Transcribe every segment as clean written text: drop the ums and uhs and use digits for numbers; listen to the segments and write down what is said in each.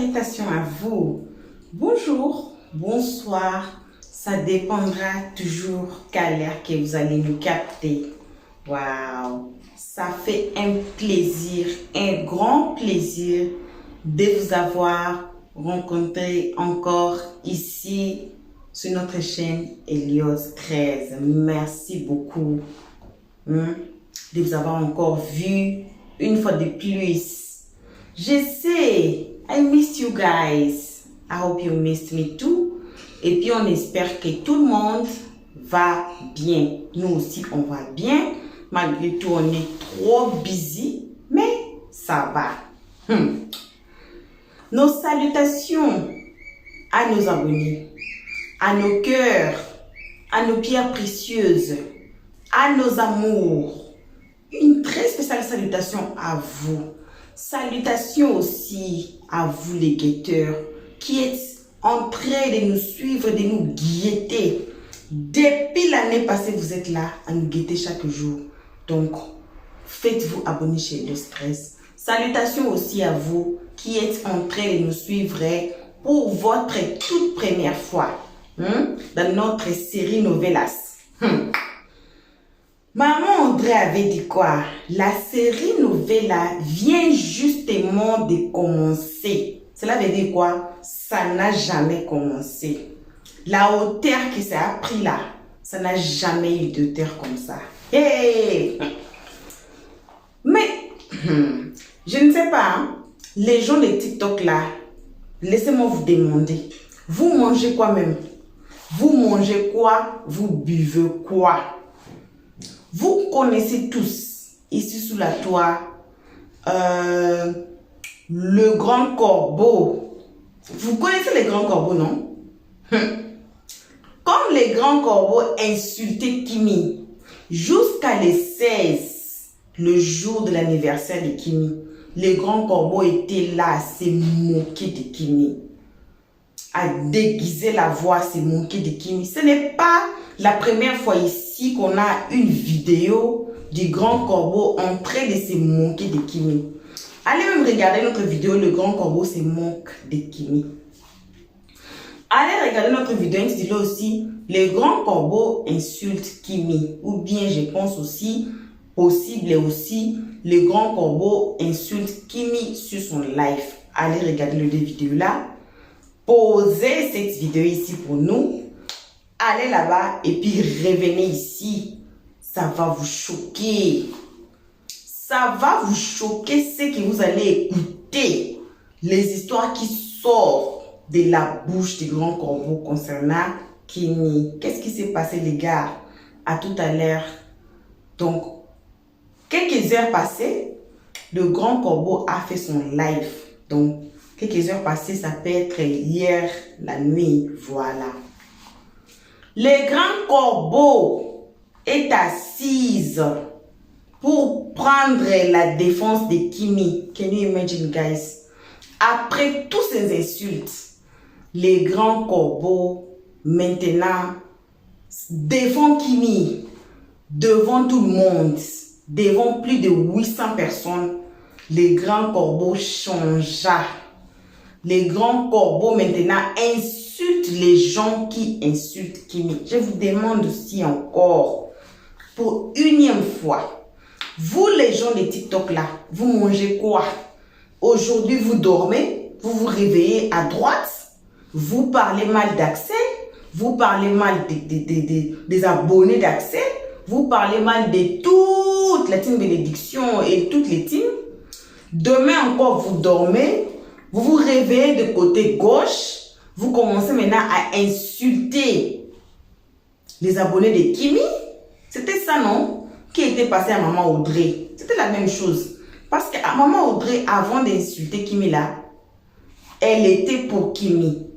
salutations à vous. Bonjour, bonsoir, ça dépendra toujours quelle heure que vous allez nous capter. Waouh, ça fait un plaisir, un grand plaisir de vous avoir rencontré encore ici sur notre chaîne Helios 13. Merci beaucoup de vous avoir encore vu une fois de plus. Je sais, I miss you guys. I hope you missed me too. Et puis on espère que tout le monde va bien. Nous aussi on va bien. Malgré tout on est trop busy, mais ça va. Nos salutations à nos abonnés, à nos cœurs, à nos pierres précieuses, à nos amours. Une très spéciale salutation à vous. Salutations aussi à vous les guetteurs qui êtes en train de nous suivre, de nous guetter. Depuis l'année passée, vous êtes là à nous guetter chaque jour. Donc, faites-vous abonner chez Helios 13. Salutations aussi à vous qui êtes en train de nous suivre pour votre toute première fois dans notre série Novelas. Maman Audrey avait dit quoi? La série Novella vient justement de commencer. Cela veut dire quoi? Ça n'a jamais commencé. La hauteur que ça a pris là, ça n'a jamais eu d'auteur comme ça. Hey! Mais, je ne sais pas, les gens de TikTok là, laissez-moi vous demander, vous mangez quoi même? Vous mangez quoi? Vous buvez quoi? Vous connaissez tous, ici sous la toit, le grand corbeau. Vous connaissez les grands corbeaux, non? Comme les grands corbeaux insultaient Kimi, jusqu'à les 16, le jour de l'anniversaire de Kimi, les grands corbeaux étaient là à se moquer de Kimi, à déguiser la voix, à se moquer de Kimi. Ce n'est pas la première fois ici qu'on a une vidéo du grand corbeau en train de se moquer de Kimi. Allez même regarder notre vidéo, le grand corbeau se moque de Kimi. Allez regarder notre vidéo intitulée aussi, le grand corbeau insulte Kimi. Ou bien je pense aussi, possible aussi, le grand corbeau insulte Kimi sur son live. Allez regarder les deux vidéos là. Posez cette vidéo ici pour nous. Allez là-bas et puis revenez ici. Ça va vous choquer. Ça va vous choquer ce que vous allez écouter. Les histoires qui sortent de la bouche du grand corbeau concernant Kimi. Qu'est-ce qui s'est passé les gars? À tout à l'heure. Donc, quelques heures passées, le grand corbeau a fait son live. Donc, quelques heures passées, ça peut être hier, la nuit. Voilà. Le grand corbeau est assise pour prendre la défense de Kimi. Can you imagine, guys? Après tous ces insultes, le grand corbeau maintenant défend Kimi devant tout le monde, devant plus de 800 personnes. Le grand corbeau changea. Les grands corbeaux maintenant insultent les gens qui insultent Kimi. Je vous demande aussi encore, pour unième fois, vous les gens de TikTok là, vous mangez quoi? Aujourd'hui vous dormez, vous vous réveillez à droite, vous parlez mal d'accès, vous parlez mal des abonnés d'accès, vous parlez mal de toute la team bénédiction et toutes les teams. Demain encore vous dormez, vous vous réveillez de côté gauche, vous commencez maintenant à insulter les abonnés de Kimi. C'était ça, non? Qui était passé à Maman Audrey. C'était la même chose. Parce qu'à Maman Audrey, avant d'insulter Kimi là, elle était pour Kimi.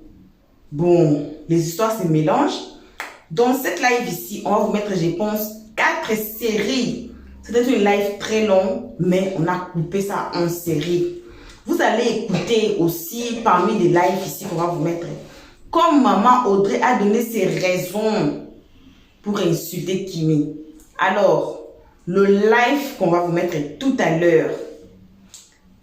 Bon, les histoires se mélangent. Dans cette live ici, on va vous mettre, je pense, 4 séries. C'était une live très longue, mais on a coupé ça en série. Vous allez écouter aussi parmi les lives ici qu'on va vous mettre. Comme Maman Audrey a donné ses raisons pour insulter Kimi. Alors, le live qu'on va vous mettre tout à l'heure,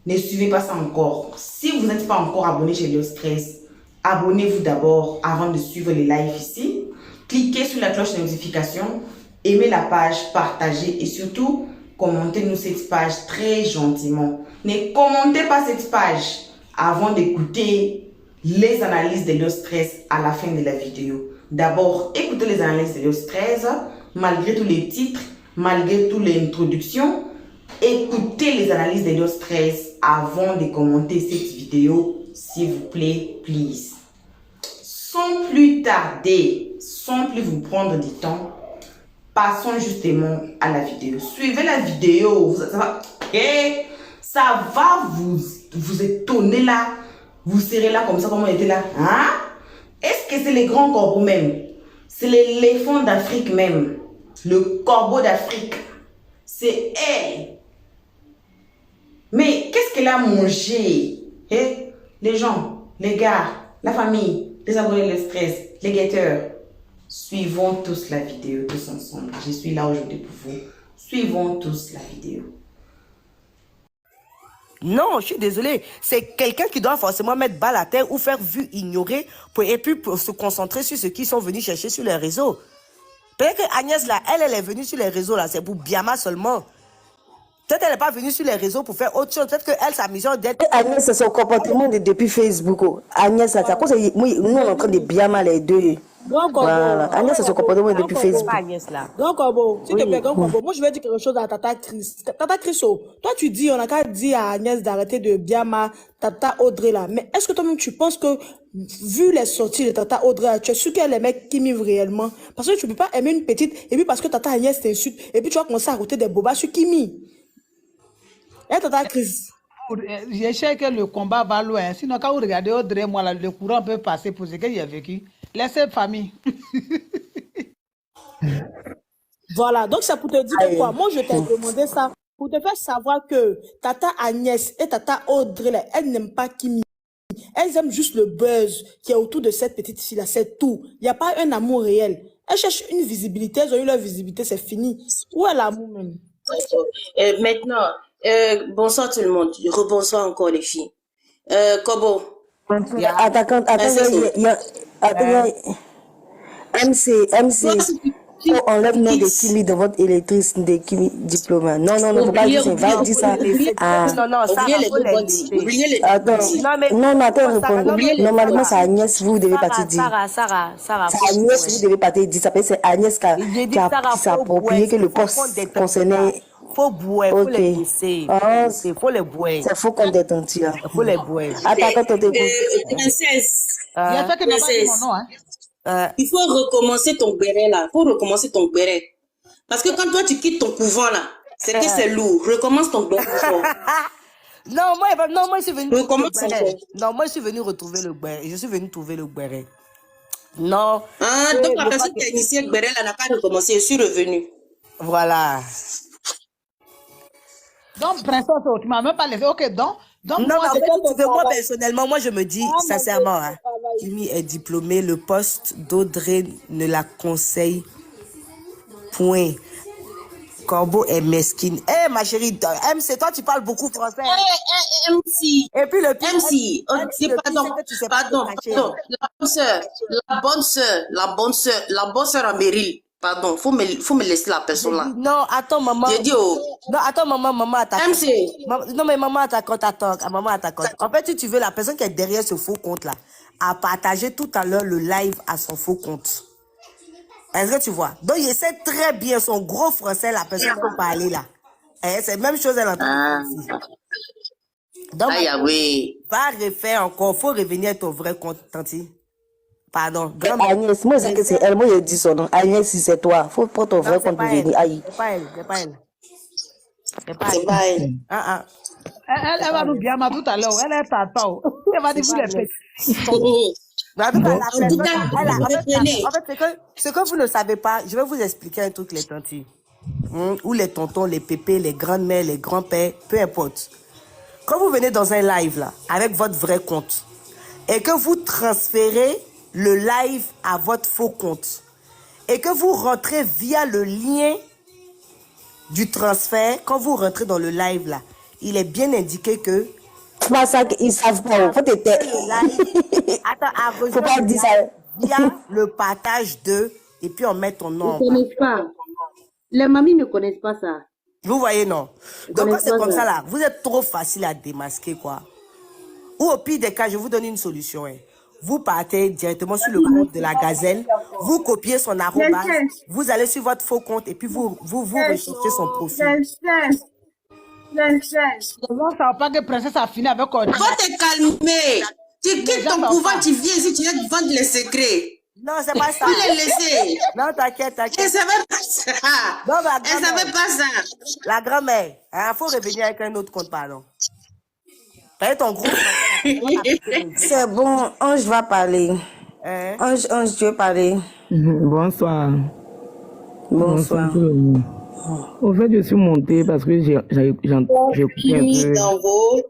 ne suivez pas ça encore. Si vous n'êtes pas encore abonné chez Léo Stress, abonnez-vous d'abord avant de suivre les lives ici. Cliquez sur la cloche de notification, aimez la page, partagez et surtout, commentez-nous cette page très gentiment. Ne commentez pas cette page avant d'écouter les analyses de Léo Stress à la fin de la vidéo. D'abord, écoutez les analyses de Léo Stress, malgré tous les titres, malgré toutes les introductions. Écoutez les analyses de Léo Stress avant de commenter cette vidéo, s'il vous plaît, please. Sans plus tarder, sans plus vous prendre du temps, passons justement à la vidéo. Suivez la vidéo, ça va vous étonner là. Vous serez là comme ça, comme on était là. Hein? Est-ce que c'est les grands corbeaux même? C'est l'éléphant d'Afrique même. Le corbeau d'Afrique. C'est elle. Mais qu'est-ce qu'elle a mangé? Eh? Les gens, les gars, la famille, les abonnés, le stress, les guetteurs. Suivons tous la vidéo, tous ensemble. Je suis là aujourd'hui pour vous. Suivons tous la vidéo. Non, je suis désolée. C'est quelqu'un qui doit forcément mettre balle à terre ou faire vue ignorée et puis pour se concentrer sur ceux qui sont venus chercher sur les réseaux. Peut-être que Agnès, là, elle est venue sur les réseaux, là, c'est pour Biama seulement. Peut-être qu'elle n'est pas venue sur les réseaux pour faire autre chose. Peut-être qu'elle, sa mission d'être... Agnès, c'est son comportement depuis Facebook. Oh. Agnès, là, c'est à cause de nous, on est en train de Biama les deux. Voilà. Agnès, c'est son comportement depuis Facebook. Agnès, là. Grand Corbeau, s'il te plaît, Grand Corbeau, moi je vais dire quelque chose à Tata Chris. Tata Chris, oh, toi tu dis, on a qu'à dire à Agnès d'arrêter de Biama, Tata Audrey là. Mais est-ce que toi-même tu penses que, vu les sorties de Tata Audrey là, tu es sûr qu'elle aimait Kimi réellement? Parce que tu peux pas aimer une petite, et puis parce que Tata Agnès t'insulte, et puis tu vas commencer à router des bobas sur Kimi. Eh, Tata Chris. Je sais que le combat va loin. Sinon, quand vous regardez Audrey, moi, là, le courant peut passer pour ce qu'il a vécu. Laissez famille. Voilà, donc c'est pour te dire que quoi? Moi, je t'ai demandé ça pour te faire savoir que Tata Agnès et Tata Audrey, là, elles n'aiment pas Kimi. Elles aiment juste le buzz qui est autour de cette petite fille-là, c'est tout. Il n'y a pas un amour réel. Elles cherchent une visibilité, elles ont eu leur visibilité, c'est fini. Où est l'amour même? Maintenant, bonsoir tout le monde. Rebonsoir encore les filles. Kobo. Attends, MC, on enlève le nom de Kimi dans votre électrice de Kimi diplôme. Non, faut pas dire ça, va dire ça. Non, ça Oubliez les deux body. Oubliez les Attends, répondre. Normalement, c'est Agnès, vous devez partir dire. Sarah. C'est Agnès, vous devez partir dire ça. C'est Agnès qui s'est approprié que le poste concernait. Faut boire, faut les laisser. Faut les boire. C'est faux qu'on détente. Faut les boire. Attends, princesse. Il a fait que n'a pas dit mon nom, hein. Il faut recommencer ton béret là. Il faut recommencer ton béret. Parce que quand toi tu quittes ton couvent là, c'est que c'est lourd. Recommence ton béret. Non, moi, je suis venu Recommence retrouver le béret. Je suis venu trouver le béret. Non. Donc la personne qui a initié le béret là n'a pas recommencé. Je suis revenue. Voilà. Donc, princesse, tu m'as même pas laissé. Ok, donc Non, moi, personnellement, moi, je me dis, sincèrement, hein, Kimi est diplômée, le poste d'Audrey ne la conseille point. Corbeau est mesquine. Eh, ma chérie, MC, toi, tu parles beaucoup français. MC. Et puis le pire, MC. Pardon. La bonne sœur à Meryl. Pardon, faut me laisser la personne là. Non, attends, maman. J'ai dit Non, attends, maman, attends. MC. Non, mais maman, attends. Maman, attends. En fait, si tu veux, la personne qui est derrière ce faux compte là a partagé tout à l'heure le live à son faux compte. Est-ce que tu vois? Donc, il sait très bien son gros français, la personne qui parler là. C'est la même chose, elle entend ici. Donc, va refaire encore. Faut revenir à ton vrai compte, tanti. Pardon. Agnès, moi, c'est que c'est elle. Moi, je dis son nom. Agnès, c'est toi. Faut prendre ton vrai compte pour venir. Aïe. C'est pas elle. C'est pas elle. Elle va nous bien tout à l'heure. Elle est à temps. Elle va dire vous les faites. En fait, ce que vous ne savez pas, je vais vous expliquer un truc, les tantis. Ou les tontons, les pépés, les grandes-mères, les grands-pères, peu importe. Quand vous venez dans un live là, avec votre vrai compte, et que vous transférez le live à votre faux compte, et que vous rentrez via le lien du transfert, quand vous rentrez dans le live là, il est bien indiqué que C'est pas ça qu'ils savent pas. Faut t'éteindre. attends, à Faut rejoindre pas le dire ça. live via le partage de et puis on met ton Ils nom. ne connaissent pas. Les mamies ne connaissent pas ça. Vous voyez, non? Ils Donc, quand connaissent c'est pas comme ça, ça. là, vous êtes trop facile à démasquer, quoi. Ou au pire des cas, je vous donne une solution. Hein. Vous partez directement sur le compte de la gazelle, vous copiez son arrobase, vous allez sur votre faux compte et puis vous recherchez son profil. Les gens ne savent pas que Princesse a fini avec un. Faut te calmer. Tu Les quittes gens ton savent couvent, pas. tu viens ici, tu viens te vendre les secrets. Non, c'est pas ça. Faut les laisser. Non, t'inquiète, Elle t'inquiète. savait pas ça. Non, ma Elle savait grand-mère, pas ça. la grand-mère, il faut revenir avec un autre compte, pardon. T'as ton groupe. C'est bon, Ange va parler. Hein? Ange, tu veux parler? Bonsoir. Bonsoir. Tout le monde. Au fait, je suis montée parce que j'ai écouté un Kimi peu. dans vos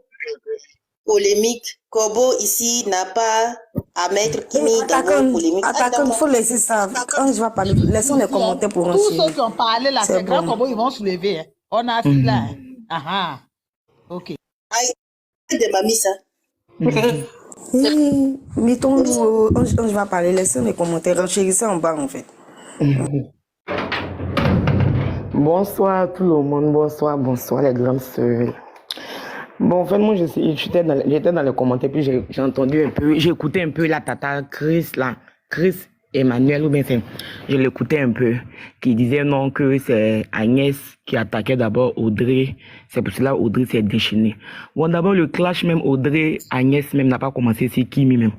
polémiques. Kobo ici n'a pas à mettre Kimi dans vos polémiques. Attaquons, il faut laisser ça. Ange va parler. Laissons les commentaires pour Tous Ange. ceux qui ont parlé là, C'est c'est grand bon. comment ils vont soulever. Hein. On a assis là. Hein. Ah ah. Ok. Aïe, de mamie ça. Mettons-nous, Ange va parler. Laissons les commentaires. Renchérissez en bas, en fait. Bonsoir tout le monde, bonsoir les grandes sœurs. Bon, en fait, moi, j'étais dans les commentaires, puis j'ai entendu un peu, j'ai écouté un peu la tata Chris Emmanuel, ou bien je l'écoutais un peu, qui disait non, que c'est Agnès qui attaquait d'abord Audrey, c'est pour cela Audrey s'est déchaînée. Bon, d'abord, le clash même, Agnès même n'a pas commencé, c'est Kimi même.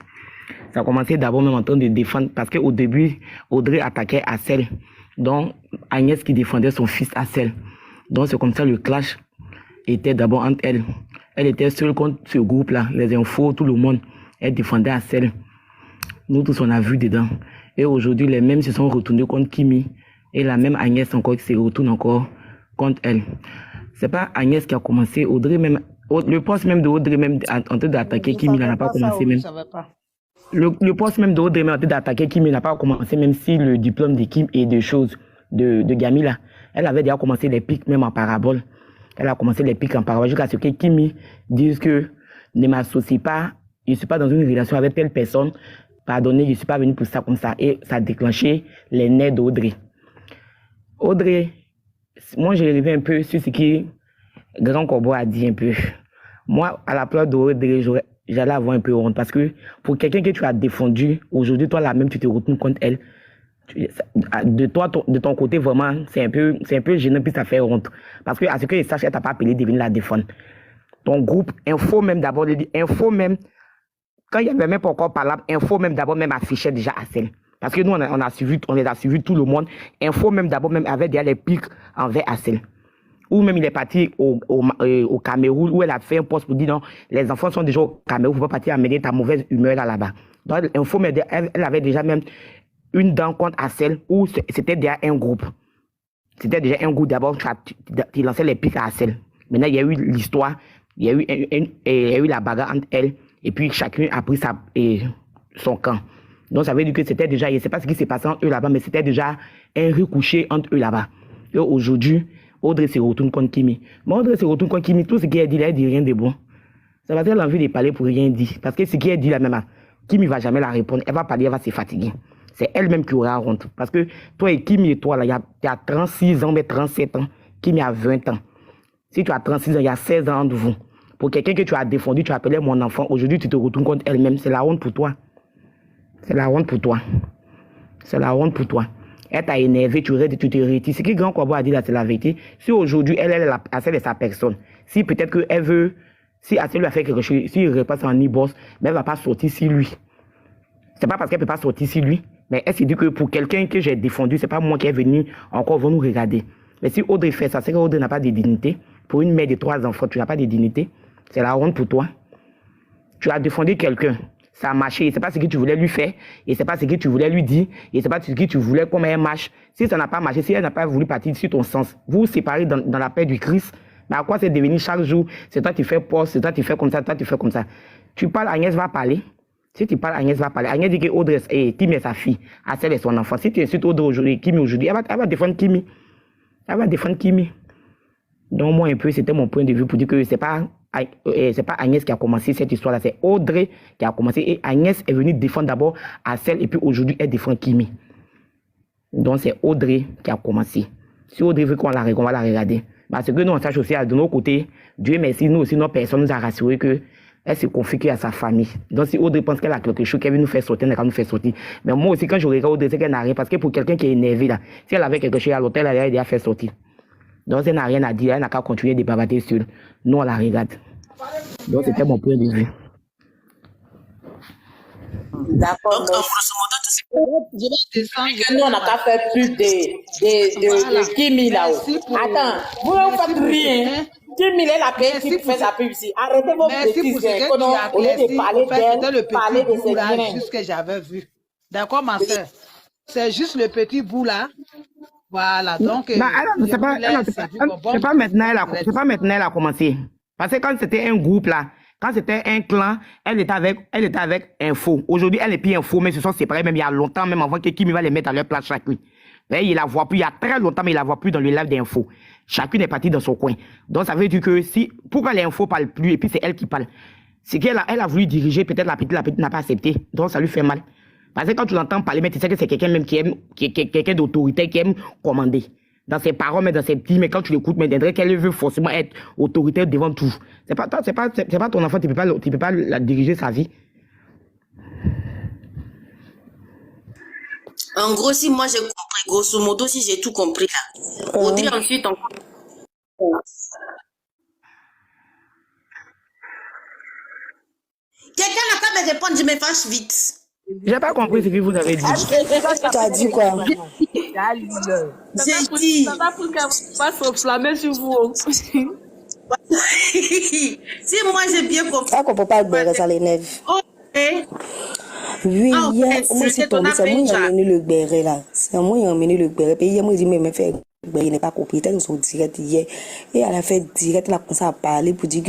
Ça a commencé d'abord même en train de défendre, parce qu'au début, Audrey attaquait Assel, donc Agnès qui défendait son fils Assel. Donc c'est comme ça le clash était d'abord entre elles. Elle était seule contre ce groupe-là, les infos, tout le monde. Elle défendait Assel. Nous tous on a vu dedans. Et aujourd'hui, les mêmes se sont retournés contre Kimi. Et la même Agnès encore qui se retourne encore contre elle. C'est pas Agnès qui a commencé, Audrey même, le poste même de Audrey même en train d'attaquer Kimi, il n'a pas commencé même. Le poste même d'Audrey même en train d'attaquer Kimi n'a pas commencé, même si le diplôme de Kim et de choses de Gamila, elle avait déjà commencé les pics même en parabole. Elle a commencé les pics en parabole jusqu'à ce que Kimi dise que ne m'associe pas, je ne suis pas dans une relation avec telle personne, pardonnez, je ne suis pas venu pour ça comme ça. Et ça a déclenché les nerfs d'Audrey. Audrey, moi j'ai rêvé un peu sur ce que Grand Corbeau a dit un peu. Moi, à la place d'Audrey, j'allais avoir un peu honte parce que pour quelqu'un que tu as défendu, aujourd'hui, toi là même, tu te retournes contre elle. De ton côté, vraiment, c'est un peu gênant, puis ça fait honte. Parce que à ce que je sache, elle t'a pas appelé de venir la défendre. Ton groupe, info même d'abord, info même, quand il y avait même pas encore parlable, info même d'abord même affichait déjà Assel. Parce que nous, on les a suivi tout le monde. Info même d'abord même avait déjà les pics envers Assel. Ou même il est parti au Cameroun, où elle a fait un poste pour dire non, les enfants sont déjà au Cameroun, il ne faut pas partir amener ta mauvaise humeur là-bas. Donc, info, elle avait déjà même une dent contre Assel, où c'était déjà un groupe. C'était déjà un groupe d'abord, tu lançais les pics à Assel. Maintenant, il y a eu l'histoire, il y a eu la bagarre entre elles, et puis chacun a pris son camp. Donc, ça veut dire que c'était déjà, je ne sais pas ce qui s'est passé entre eux là-bas, mais c'était déjà un recouché entre eux là-bas. Et aujourd'hui, Audrey se retourne contre Kimi. Mais Audrey se retourne contre Kimi, tout ce qu'elle dit là, elle dit rien de bon. Ça va dire l'envie de parler pour rien dire. Parce que ce qu'elle dit là même, Kimi ne va jamais la répondre. Elle va parler, elle va se fatiguer. C'est elle-même qui aura honte. Parce que toi et Kimi et toi, là, il y a 36 ans, mais 37 ans. Kimi a 20 ans. Si tu as 36 ans, il y a 16 ans de vous. Pour quelqu'un que tu as défendu, tu appelais mon enfant. Aujourd'hui, tu te retournes contre elle-même. C'est la honte pour toi. C'est la honte pour toi. C'est la honte pour toi. Elle t'a énervé, tu te rétis. Ce que Grand Corbeau a dit là, c'est la vérité. Si aujourd'hui, elle est Assel de sa personne, si peut-être qu'elle veut, si Assel lui a fait quelque chose, s'il repasse en e-boss, mais elle ne va pas sortir sur lui. C'est pas parce qu'elle ne peut pas sortir sur lui, mais elle s'est dit que pour quelqu'un que j'ai défendu, c'est pas moi qui est venu encore vont nous regarder. Mais si Audrey fait ça, c'est qu'Audrey n'a pas de dignité. Pour une mère de 3 enfants, tu n'as pas de dignité. C'est la honte pour toi. Tu as défendu quelqu'un. Ça a marché, et c'est pas ce que tu voulais lui faire, et c'est pas ce que tu voulais lui dire, et c'est pas ce que tu voulais comme elle marche. Si ça n'a pas marché, si elle n'a pas voulu partir sur ton sens, vous vous séparez dans la paix du Christ, mais à quoi c'est devenu chaque jour, c'est toi qui fais poste, c'est toi qui fais comme ça, toi tu fais comme ça. Tu parles, Agnès va parler. Si tu parles, Agnès va parler. Agnès dit que Audrey, Kimi est sa fille, Assel est son enfant. Si tu insultes Audrey aujourd'hui, Kimi aujourd'hui, elle va défendre Kimi. Elle va défendre Kimi. Donc, moi, un peu, c'était mon point de vue pour dire que c'est pas Agnès qui a commencé cette histoire-là, c'est Audrey qui a commencé. Et Agnès est venue défendre d'abord Acel et puis aujourd'hui, elle défend Kimi. Donc, c'est Audrey qui a commencé. Si Audrey veut qu'on va la regarder. Parce que nous, on sache aussi, de nos côtés, Dieu merci, nous aussi, notre personne nous a rassuré que elle se confie à sa famille. Donc, si Audrey pense qu'elle a quelque chose, qu'elle veut nous faire sortir, elle va nous faire sortir. Mais moi aussi, quand je regarde Audrey, c'est qu'elle n'a rien. Parce que pour quelqu'un qui est énervé, là, si elle avait quelque chose à l'hôtel, elle allait la faire sortir. Donc, elle n'a rien à dire, elle n'a qu'à continuer de bavarder seule. Nous, on la regarde. Donc, c'était mon point de vue. D'accord. Donc, grosso modo, tout ce que nous, on n'a qu'à faire plus de Kimi là-haut. Attends, vous ne faites rien. Kimi, elle a payé qui fait sa pub ici. Arrêtez vos bêtises. Au lieu de parler d'elle, parler de ses là, juste que j'avais vu. D'accord, ma soeur? C'est juste le petit bout là. Voilà, donc... c'est pas maintenant elle a commencé. Parce que quand c'était un groupe là, quand c'était un clan, elle était avec Info. Aujourd'hui, elle n'est plus Info, mais ils se sont séparés même il y a longtemps, même avant que Kimi va les mettre à leur place chacune. Mais il la voit plus, il y a très longtemps, mais il la voit plus dans le live d'Info. Chacune est partie dans son coin. Donc ça veut dire que pourquoi l'Info parle plus et puis c'est elle qui parle, c'est qu'elle a voulu diriger, peut-être la petite n'a pas accepté. Donc ça lui fait mal. Parce que quand tu l'entends parler, mais tu sais que c'est quelqu'un même qui aime, quelqu'un d'autorité, qui aime commander. Dans ses paroles, mais dans ses petits, mais quand tu l'écoutes, mais d'être qu'elle veut forcément être autoritaire devant tout. C'est pas ton enfant, tu peux pas la diriger sa vie. En gros, si moi j'ai compris, grosso modo, si j'ai tout compris là. Audrey ensuite encore. Quelqu'un n'a pas me répondre, je me fâche vite. J'ai pas compris ce que vous avez dit. Tu as dit quoi? J'ai dit. Ça va pour qu'elle va s'enflammer sur vous. Si moi j'ai bien compris. Ça comprend pas le ça l'énerve. Ok. Oui, Ah, ok, hier, moi, c'était c'est tombé, ton c'est moi qui ai appel, emmené le béret là. C'est moi qui ai emmené le béret. Puis hier, moi, je dis, mais fait, il n'est pas propriétaire de son direct hier. Et elle a fait direct, elle a commencé à parler pour dire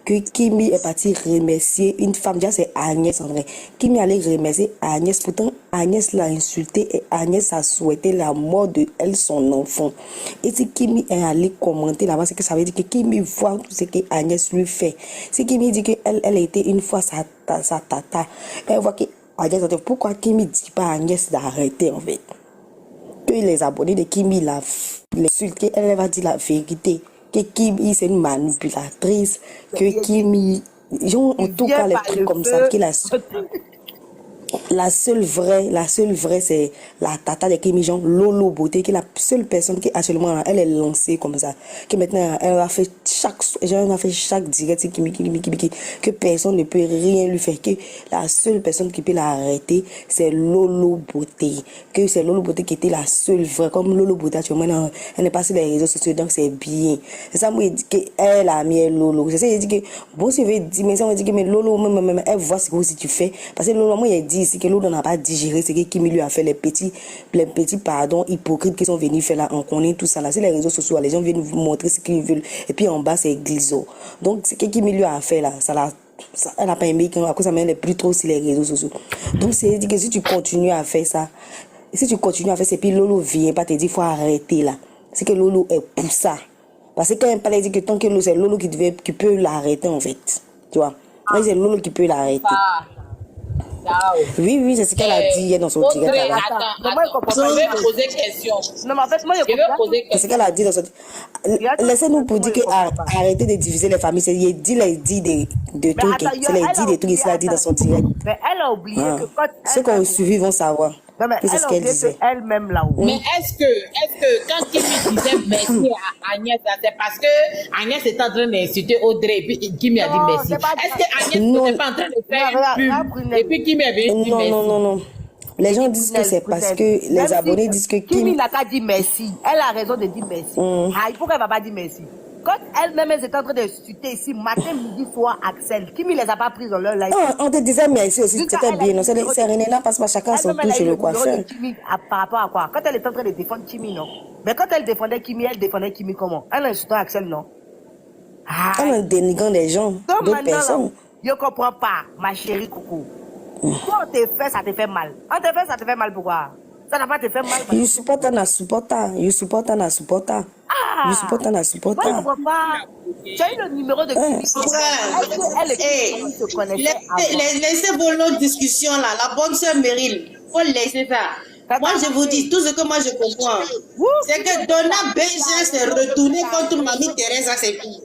que Kimi est parti remercier une femme, déjà c'est Agnès en vrai. Kimi allait remercier Agnès, pourtant Agnès l'a insulté et Agnès a souhaité la mort de elle, son enfant. Et si Kimi est allé commenter là-bas, c'est que ça veut dire que Kimi voit tout ce que Agnès lui fait. Si Kimi dit qu'elle a été une fois sa tata, elle voit que Agnès, pourquoi Kimi dit pas à Agnès d'arrêter en fait? Que les abonnés de Kimi l'insultent, elle va dire la vérité. Que Kimi c'est une manipulatrice, que Kimi, en tout cas les trucs comme ça, que la seule vraie c'est la tata de Kimi, genre Lolo Beauté, qui est la seule personne qui actuellement elle est lancée comme ça, que maintenant elle a fait chaque direct c'est Kimi, que personne ne peut rien lui faire, que la seule personne qui peut l'arrêter c'est Lolo Beauté, que c'est Lolo Beauté qui était la seule vraie, comme Lolo Beauté actuellement elle n'est pas sur les réseaux sociaux, donc c'est bien. C'est ça moi je dis que elle a mis Lolo, c'est ça je dis que bon si veut dire mais ça me dit que mais Lolo même elle voit ce que aussi tu fais, parce que Lolo moi il dit ici que Lolo n'a pas digéré ce que Kimi lui a fait, les petits pardons hypocrites qui sont venus faire là, on connaît tout ça là, c'est les réseaux sociaux, les gens viennent vous montrer ce qu'ils veulent et puis en bas c'est gliso. Donc ce que Kimi lui a fait là, elle n'a pas aimé à cause ça elle n'est plus trop sur les réseaux sociaux. Donc c'est dit que si tu continues à faire ça, et puis Lolo vient pas te dire faut arrêter là, c'est que Lolo est pour ça, parce que quand elle parle dit que tant que Lolo c'est Lolo qui peut l'arrêter en fait, tu vois. Là c'est Lolo qui peut l'arrêter. Oui, c'est ce qu'elle a dit hier dans son direct. Je vais poser question. Non, mais en fait, moi, Je vais poser C'est ce qu'elle a dit dans son... Laissez-nous pour dire que arrêtez de diviser les familles. C'est dit les dit de trucs. C'est les dit des trucs ici, elle a dit dans son direct. Mais elle a oublié que quand ceux qui ont suivi vont savoir. Non, mais C'est ce qu'elle disait. Elle-même là-haut. Mais est-ce que quand Kimi disait merci à Agnès, c'est parce que Agnès est en train d'insulter Audrey et puis Kimi a dit merci? Est-ce que Agnès n'était pas en train de faire une pub et puis Kimi avait dit merci? Non. Les gens disent que c'est parce que les abonnés disent que Kimi n'a qu'à dire merci. Elle a raison de dire merci. Pourquoi elle ne va pas dire merci? Quand elle-même elle était en train de discuter ici, matin, midi, soir, Axel, Kimi ne les a pas prises dans leur live. On te disait merci aussi, c'était bien. Non, c'est René-là, parce que chacun son tour chez le coiffeur. Par rapport à quoi? Quand elle est en train de défendre Kimi, non? Mais quand elle défendait Kimi comment? Elle insultant Axel, non? Elle en dénigrant des gens, d'autres personnes. Je ne comprends pas, ma chérie Coucou. Quand on te fait, ça te fait mal. On te fait, ça te fait mal, pourquoi? Ça n'a pas te fait mal. You support na supporter. You support na supporter. You support na Moi, je supporter. ne comprends pas. Tu as eu le numéro de Kimi. Elle et Kimi se connaissaient avant. Laissez vos longues discussions là. La bonne sœur Meryl, faut laisser ça. Moi, je vous dis, tout ce que moi je comprends, c'est que Donna Benja s'est retournée contre Mamie Thérèse à ses filles.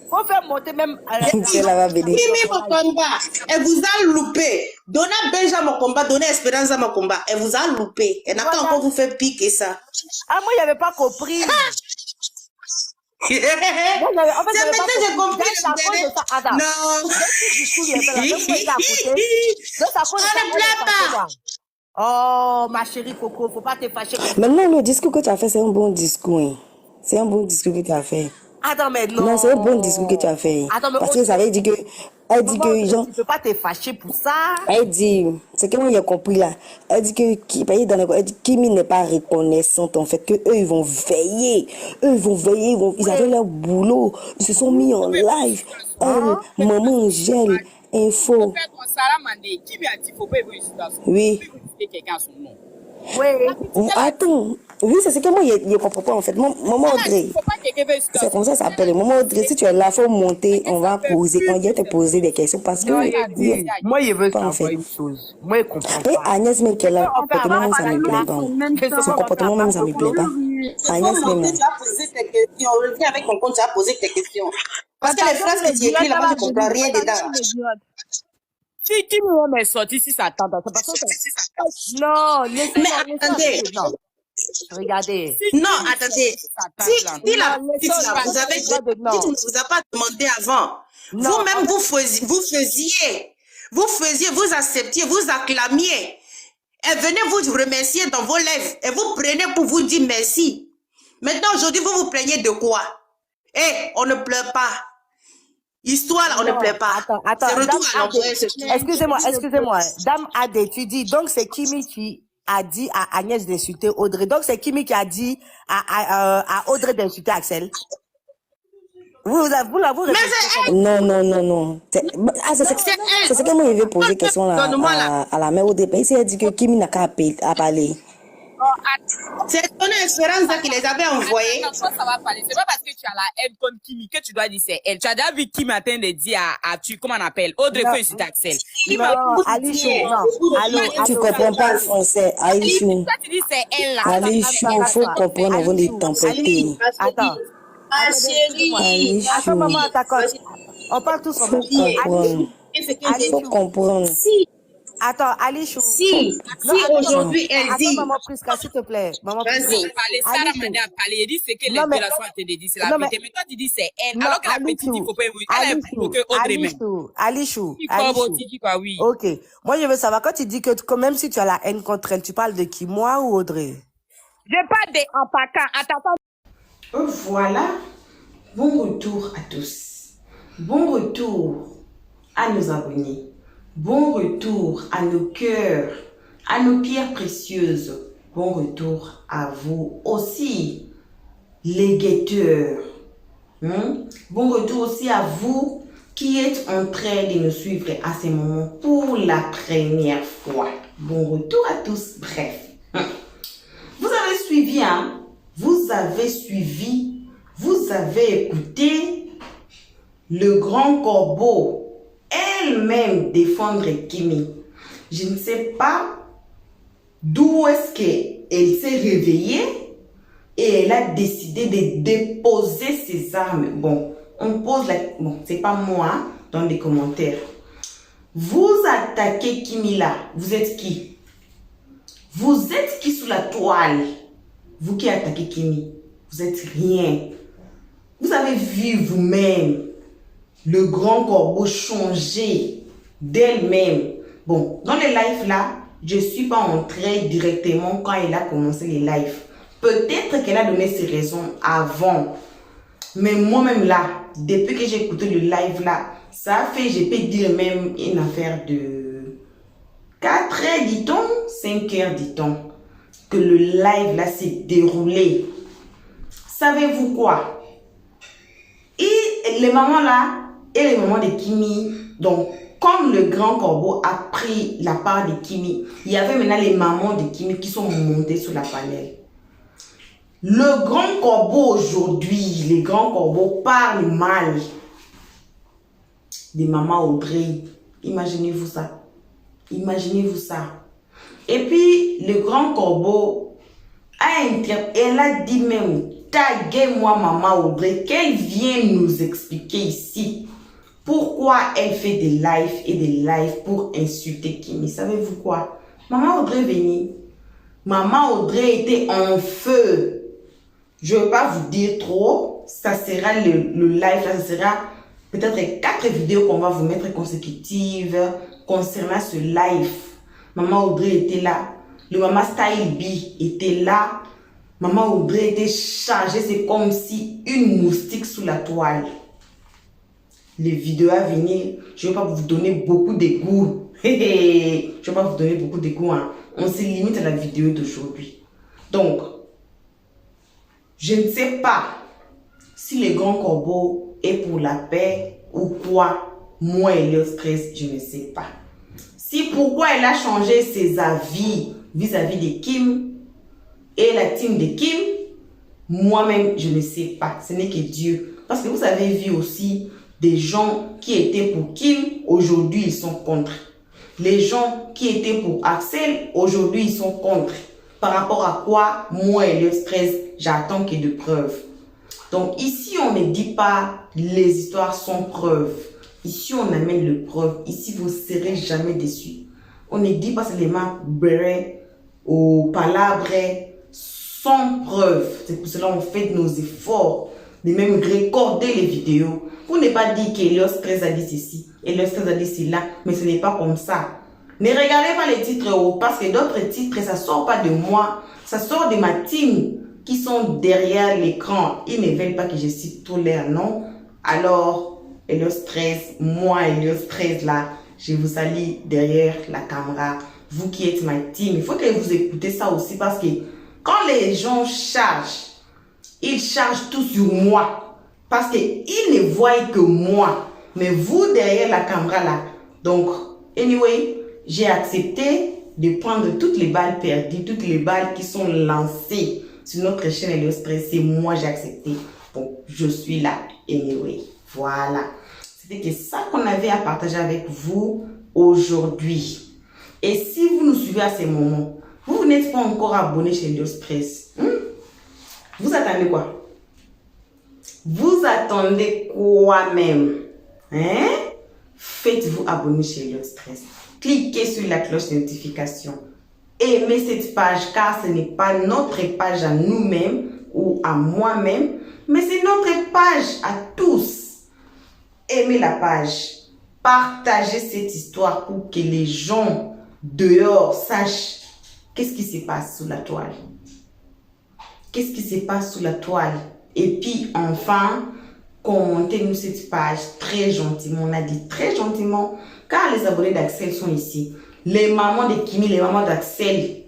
Faut faire monter même à la C'est la va bénir. Kimi Mokomba, elle vous a loupé. Donna Benja Mokomba, donnez Espérance à Mokomba, elle vous a loupé. Elle n'a pas encore vous fait piquer ça. Ah, moi, je n'avais pas compris. C'est maintenant j'ai compris le Attends. Non. On ne pleure pas. Oh, ma chérie Coco, faut pas te fâcher. Maintenant, le discours que tu as fait, c'est un bon discours. Hein. C'est un bon discours que tu as fait. Attends, mais non. Non, c'est un bon discours que tu as fait. Attends, mais parce que ça veut dire que... Elle dit que... Genre, tu peux pas te fâcher pour ça. elle dit... C'est que moi, j'ai compris là. Elle dit que... Elle dit Kimi n'est pas reconnaissante en fait. Que eux ils vont veiller. Eux, ils vont veiller. Ils avaient leur boulot. Ils se sont mis en live. Elle, maman Angèle, info. Oui. Oui. Attends. Oui, c'est ce que moi, je ne comprends pas en fait. Maman Audrey. C'est comme ça ça s'appelle. Maman Audrey, si tu es là, il faut monter. On va poser. On vient te poser des questions parce que... Moi, je veux pas en savoir fait. une chose. Moi, je comprends Et pas. Agnès, même qu'elle a comportement, même ça me plaît pas. Son comportement, même ça me plaît pas. Agnès, même là. Tu as posé tes questions. Reviens avec ton compte, tu as posé tes questions. Parce que les phrases que tu écris là-bas, je ne comprends rien dedans. Qui me met sorti si ça tente? Non, laissez-moi. Mais attendez. Non. Regardez. Non, attendez. Si la petite là, vous avez dit, ne vous a pas demandé avant. Vous-même, vous acceptiez, vous acclamiez. Elle venait vous remercier dans vos lèvres. Et vous prenez pour vous dire merci. Maintenant, aujourd'hui, vous vous plaignez de quoi? Eh, on ne pleure pas. Histoire, là, on ne pleure pas. Attends. C'est retour à l'emploi. Excusez-moi. Dame Adé, tu dis, donc c'est Kimi qui a dit à Agnès d'insulter Audrey. Donc c'est Kimi qui a dit à Audrey d'insulter Axel. Vous l'avouez. Non. C'est ce que moi je vais poser question là, à la mère au départ. Ici, elle dit que Kimi n'a qu'à parler. C'est ton Espérance qui les avait envoyés. Ça va parler. C'est pas parce que tu as la haine contre Kimi que tu dois dire c'est elle. Tu as déjà vu Kimi matin de dire à tu, comment on appelle, Audrey fait insulter Axel. Non, Alichou, non. Allô, tu comprends pas le français, Alichou. Toi, tu dis c'est elle là. Alichou, il faut comprendre avant de tempêter. Attends. Ah, chérie. Attends, maman, on parle tous en même temps. Il faut comprendre. Attends, Alichou. Si aujourd'hui elle dit. Attends, maman Prisca, s'il te plaît. Maman Prisca. Sarah Manda a parlé. Elle dit c'est que les relations ont été dit, c'est la vérité. Mais toi, tu dis c'est elle. Alors que la petite, il faut pas évoluer. Elle est plus que Audrey même. Alichou. Oui. Ok. Moi, je veux savoir, quand tu dis que même si tu as la haine contre elle, tu parles de qui, moi ou Audrey? Je parle de Ampaka. Attends. Voilà. Bon retour à tous. Bon retour à nos abonnés. Bon retour à nos cœurs, à nos pierres précieuses. Bon retour à vous aussi, les guetteurs. Bon retour aussi à vous qui êtes en train de nous suivre à ces moments pour la première fois. Bon retour à tous. Bref, vous avez suivi, vous avez écouté le grand corbeau elle-même défendre Kimi. Je ne sais pas d'où est-ce qu'elle s'est réveillée et elle a décidé de déposer ses armes. Bon, on pose la... Bon, c'est pas moi, dans les commentaires. Vous attaquez Kimi là. Vous êtes qui? Vous êtes qui sous la toile? Vous qui attaquez Kimi, vous êtes rien. Vous avez vu vous-même le grand corbeau changer d'elle-même. Bon, dans les lives là, je ne suis pas entrée directement quand elle a commencé les lives. Peut-être qu'elle a donné ses raisons avant. Mais moi-même là, depuis que j'ai écouté le live là, ça a fait, je peux dire même une affaire de 4 heures, dit-on, 5 heures, dit-on, que le live là s'est déroulé. Savez-vous quoi? Et les mamans là, et les mamans de Kimi, donc comme le grand corbeau a pris la part de Kimi, il y avait maintenant les mamans de Kimi qui sont montées sur la panel. Le grand corbeau aujourd'hui, les grands corbeaux parlent mal des mamans Audrey. Imaginez-vous ça. Imaginez-vous ça. Et puis, le grand corbeau elle a dit même, taguez-moi maman Audrey, qu'elle vienne nous expliquer ici pourquoi elle fait des lives et des lives pour insulter Kimi. Savez-vous quoi? Maman Audrey venait. Maman Audrey était en feu. Je ne vais pas vous dire trop. Ça sera le live, là, ça sera peut-être 4 vidéos qu'on va vous mettre consécutives concernant ce live. Maman Audrey était là. Le Maman Style B était là. Maman Audrey était chargée. C'est comme si une moustique sous la toile. Les vidéos à venir, je ne vais pas vous donner beaucoup de goût. Je ne vais pas vous donner beaucoup de goût. Hein. On se limite à la vidéo d'aujourd'hui. Donc, je ne sais pas si le grand corbeau est pour la paix ou quoi. Moi, Elios Stress, je ne sais pas. Si pourquoi elle a changé ses avis vis-à-vis de Kim et la team de Kim, moi-même, je ne sais pas. Ce n'est que Dieu. Parce que vous avez vu aussi des gens qui étaient pour Kim, aujourd'hui, ils sont contre. Les gens qui étaient pour Axel, aujourd'hui, ils sont contre. Par rapport à quoi, moi, Elios Stress, j'attends qu'il y ait de preuves. Donc, ici, on ne dit pas les histoires sans preuves. Ici, on amène les preuves. Ici, vous ne serez jamais déçus. On ne dit pas seulement béret ou palabres sans preuves. C'est pour cela qu'on fait nos efforts de même recorder les vidéos. Pour ne pas dire qu'Elios Stress a dit ceci, Elios Stress a dit cela, mais ce n'est pas comme ça. Ne regardez pas les titres parce que d'autres titres, ça ne sort pas de moi. Ça sort de ma team qui sont derrière l'écran. Ils ne veulent pas que je cite tous leurs noms. Alors, Elios Stress, moi, Elios Stress, là, je vous salue derrière la caméra. Vous qui êtes ma team, il faut que vous écoutez ça aussi parce que quand les gens chargent, ils chargent tout sur moi. Parce qu'ils ne voient que moi. Mais vous derrière la caméra, là. Donc, anyway, j'ai accepté de prendre toutes les balles perdues, toutes les balles qui sont lancées sur notre chaîne Elios Stress. C'est moi, j'ai accepté. Bon, je suis là. Anyway, voilà. C'était que ça qu'on avait à partager avec vous aujourd'hui. Et si vous nous suivez à ces moments, vous n'êtes pas encore abonné chez Elios Stress. Vous attendez quoi? Vous attendez quoi même? Hein? Faites-vous abonner chez Elios Stress. Cliquez sur la cloche de notification. Aimez cette page car ce n'est pas notre page à nous-mêmes ou à moi-même, mais c'est notre page à tous. Aimez la page. Partagez cette histoire pour que les gens dehors sachent qu'est-ce qui se passe sous la toile. Qu'est-ce qui se passe sous la toile? Et puis enfin, commentez-nous cette page très gentiment. On a dit très gentiment car les abonnés d'Axel sont ici. Les mamans de Kimi, les mamans d'Axel,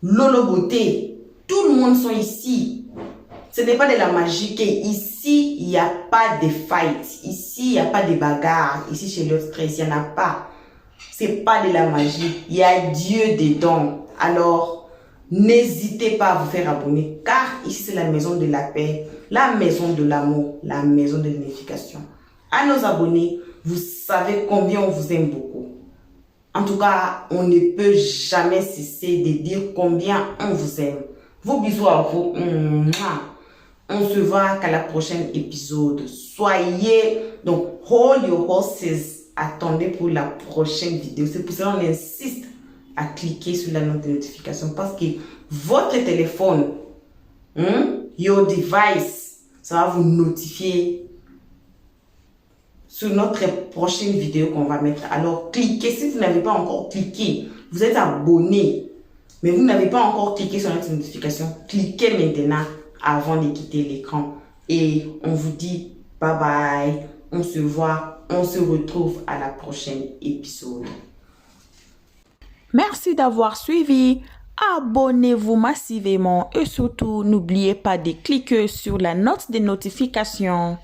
Lolo Beauté, tout le monde sont ici. Ce n'est pas de la magie ici, il n'y a pas de fight. Ici, il n'y a pas de bagarre. Ici, chez Elios Stress, il n'y en a pas. Ce n'est pas de la magie. Il y a Dieu dedans. Alors, n'hésitez pas à vous faire abonner. Car ici, c'est la maison de la paix, la maison de l'amour, la maison de l'unification. À nos abonnés, vous savez combien on vous aime beaucoup. En tout cas, on ne peut jamais cesser de dire combien on vous aime. Vos bisous à vous. On se voit qu'à la prochaine épisode. Soyez, donc, hold your horses. Attendez pour la prochaine vidéo. C'est pour cela qu'on insiste à cliquer sur la notification. Parce que votre téléphone, your device, ça va vous notifier sur notre prochaine vidéo qu'on va mettre. Alors, cliquez. Si vous n'avez pas encore cliqué, vous êtes abonné, mais vous n'avez pas encore cliqué sur notre notification, cliquez maintenant avant de quitter l'écran. Et on vous dit bye bye. On se voit, on se retrouve à la prochaine épisode. Merci d'avoir suivi. Abonnez-vous massivement et surtout, n'oubliez pas de cliquer sur la note de notification.